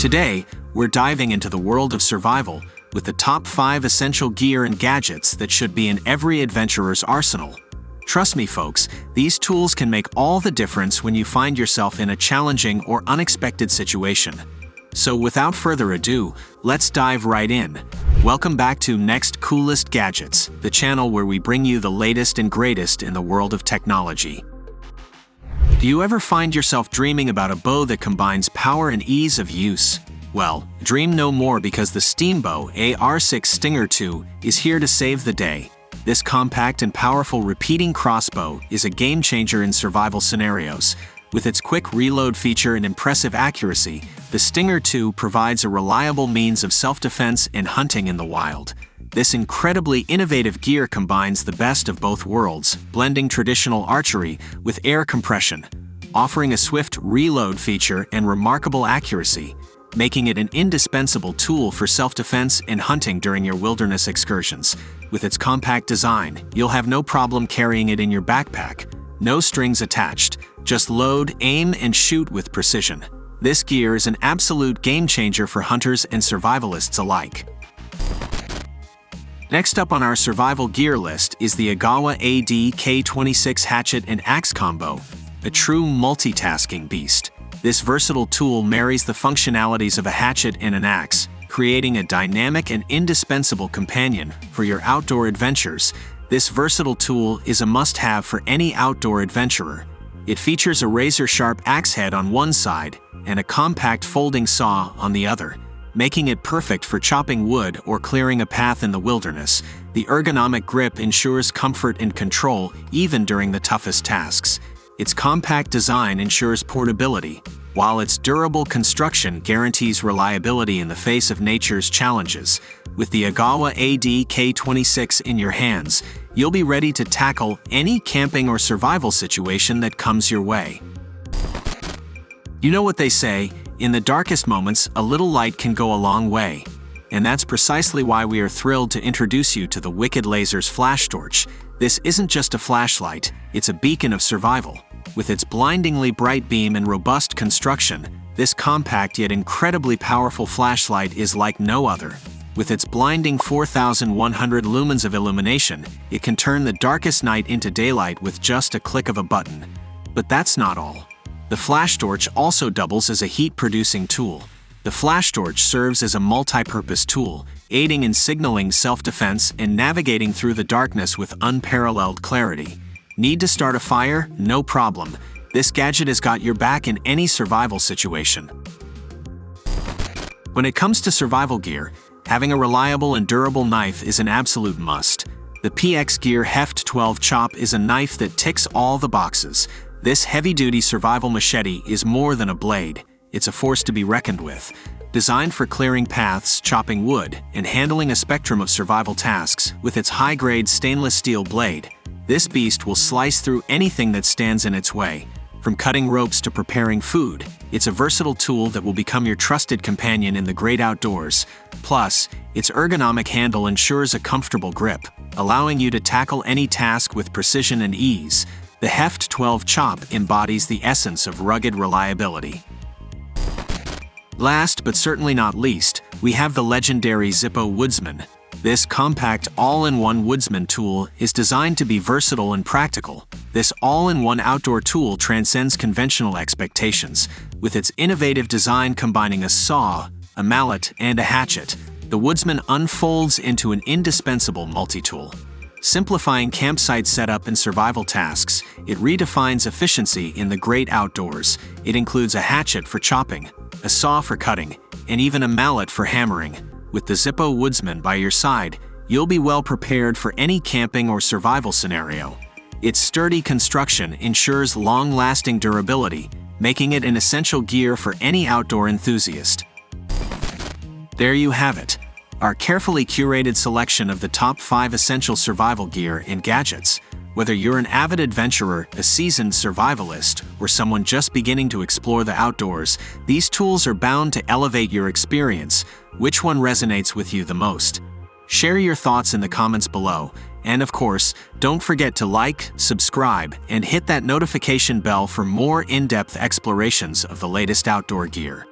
Today, we're diving into the world of survival with the top 5 essential gear and gadgets that should be in every adventurer's arsenal. Trust me, folks, these tools can make all the difference when you find yourself in a challenging or unexpected situation. So without further ado, let's dive right in. Welcome back to Next Coolest Gadgets, the channel where we bring you the latest and greatest in the world of technology. Do you ever find yourself dreaming about a bow that combines power and ease of use? Well, dream no more, because the Steambow AR-6 Stinger 2 is here to save the day. This compact and powerful repeating crossbow is a game-changer in survival scenarios. With its quick reload feature and impressive accuracy, the Stinger 2 provides a reliable means of self-defense and hunting in the wild. This incredibly innovative gear combines the best of both worlds, blending traditional archery with air compression, offering a swift reload feature and remarkable accuracy, making it an indispensable tool for self-defense and hunting during your wilderness excursions. With its compact design, you'll have no problem carrying it in your backpack. No strings attached, just load, aim, and shoot with precision. This gear is an absolute game-changer for hunters and survivalists alike. Next up on our survival gear list is the Agawa AD-K26 hatchet and axe combo, a true multitasking beast. This versatile tool marries the functionalities of a hatchet and an axe, creating a dynamic and indispensable companion for your outdoor adventures. This versatile tool is a must-have for any outdoor adventurer. It features a razor-sharp axe head on one side and a compact folding saw on the other, making it perfect for chopping wood or clearing a path in the wilderness. The ergonomic grip ensures comfort and control even during the toughest tasks. Its compact design ensures portability, while its durable construction guarantees reliability in the face of nature's challenges. With the Agawa AD-K26 in your hands, you'll be ready to tackle any camping or survival situation that comes your way. You know what they say, in the darkest moments, a little light can go a long way. And that's precisely why we are thrilled to introduce you to the Wicked Lasers flash torch. This isn't just a flashlight, it's a beacon of survival. With its blindingly bright beam and robust construction, this compact yet incredibly powerful flashlight is like no other. With its blinding 4,100 lumens of illumination, it can turn the darkest night into daylight with just a click of a button. But that's not all. The flash torch also doubles as a heat-producing tool. The flash torch serves as a multi-purpose tool, aiding in signaling self-defense and navigating through the darkness with unparalleled clarity. Need to start a fire? No problem. This gadget has got your back in any survival situation. When it comes to survival gear, having a reliable and durable knife is an absolute must. The PX Gear Heft 12 Chop is a knife that ticks all the boxes. This heavy-duty survival machete is more than a blade. It's a force to be reckoned with. Designed for clearing paths, chopping wood, and handling a spectrum of survival tasks, with its high-grade stainless steel blade, this beast will slice through anything that stands in its way. From cutting ropes to preparing food, it's a versatile tool that will become your trusted companion in the great outdoors. Plus, its ergonomic handle ensures a comfortable grip, allowing you to tackle any task with precision and ease. The Heft 12 Chop embodies the essence of rugged reliability. Last but certainly not least, we have the legendary Zippo Woodsman. This compact all-in-one woodsman tool is designed to be versatile and practical. This all-in-one outdoor tool transcends conventional expectations. With its innovative design combining a saw, a mallet, and a hatchet, the Woodsman unfolds into an indispensable multi-tool. Simplifying campsite setup and survival tasks, it redefines efficiency in the great outdoors. It includes a hatchet for chopping, a saw for cutting, and even a mallet for hammering. With the Zippo Woodsman by your side, you'll be well prepared for any camping or survival scenario. Its sturdy construction ensures long-lasting durability, making it an essential gear for any outdoor enthusiast. There you have it, our carefully curated selection of the top 5 essential survival gear and gadgets. Whether you're an avid adventurer, a seasoned survivalist, or someone just beginning to explore the outdoors, these tools are bound to elevate your experience. Which one resonates with you the most? Share your thoughts in the comments below, and of course, don't forget to like, subscribe, and hit that notification bell for more in-depth explorations of the latest outdoor gear.